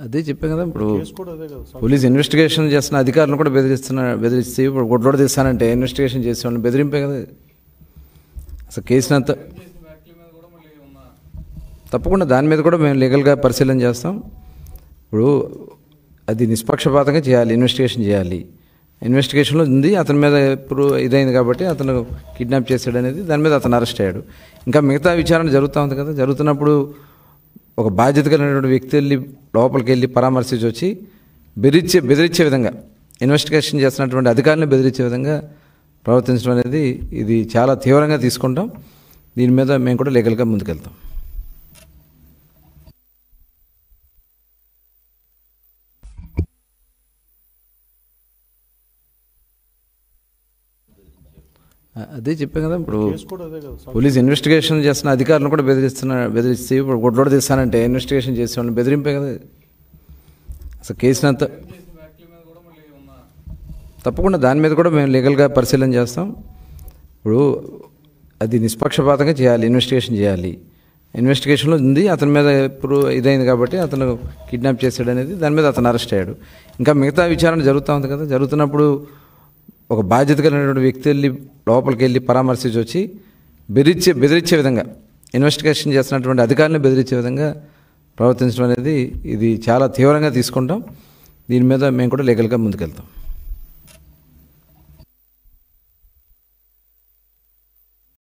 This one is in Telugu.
అదే చెప్పాను కదా. ఇప్పుడు కేసు కూడా అదే కదా సార్. పోలీస్ ఇన్వెస్టిగేషన్ చేస్తున్న అధికారులను కూడా బెదిరిస్తే ఇప్పుడు గొడ్లోడ తీస్తానంటే ఇన్వెస్టిగేషన్ చేసే వాళ్ళని బెదిరింపే కదా. అసలు కేసునంత తప్పకుండా దాని మీద కూడా మేము లీగల్గా పరిశీలన చేస్తాం. ఇప్పుడు అది నిష్పక్షపాతంగా చేయాలి, ఇన్వెస్టిగేషన్ చేయాలి. ఇన్వెస్టిగేషన్లో ఉంది అతని మీద ఇప్పుడు ఇదైంది కాబట్టి అతను కిడ్నాప్ చేశాడు అనేది దాని మీద అతను అరెస్ట్ అయ్యాడు. ఇంకా మిగతా విచారణ జరుగుతూ ఉంది కదా. జరుగుతున్నప్పుడు ఒక బాధ్యత కలిగినటువంటి వ్యక్తి వెళ్ళి లోపలికి వెళ్ళి పరామర్శించి వచ్చి బెదిరించే విధంగా ఇన్వెస్టిగేషన్ చేస్తున్నటువంటి అధికారులను బెదిరించే విధంగా ప్రవర్తించడం అనేది ఇది చాలా తీవ్రంగా తీసుకుంటాం. దీని మీద మేము కూడా లీగల్గా ముందుకెళ్తాం. అదే చెప్పాను కదా. ఇప్పుడు కేసు కూడా అదే కదా సార్. పోలీస్ ఇన్వెస్టిగేషన్ చేస్తున్న అధికారులను కూడా బెదిరిస్తే ఇప్పుడు గొడ్లోడ తీస్తానంటే ఇన్వెస్టిగేషన్ చేసే వాళ్ళని బెదిరింపే కదా. అసలు కేసునంత తప్పకుండా దాని మీద కూడా మేము లీగల్గా పరిశీలన చేస్తాం. ఇప్పుడు అది నిష్పక్షపాతంగా చేయాలి, ఇన్వెస్టిగేషన్ చేయాలి. ఇన్వెస్టిగేషన్లో ఉంది అతని మీద ఇప్పుడు ఇదైంది కాబట్టి అతను కిడ్నాప్ చేశాడు అనేది దాని మీద అతను అరెస్ట్ అయ్యాడు. ఇంకా మిగతా విచారణ జరుగుతూ ఉంది కదా. జరుగుతున్నప్పుడు ఒక బాధ్యత కలిగినటువంటి వ్యక్తి వెళ్ళి లోపలికి వెళ్ళి పరామర్శించి వచ్చి బెదిరించే విధంగా ఇన్వెస్టిగేషన్ చేస్తున్నటువంటి అధికారులను బెదిరించే విధంగా ప్రవర్తించడం అనేది ఇది చాలా తీవ్రంగా తీసుకుంటాం. దీని మీద మేము కూడా లీగల్గా ముందుకెళ్తాం.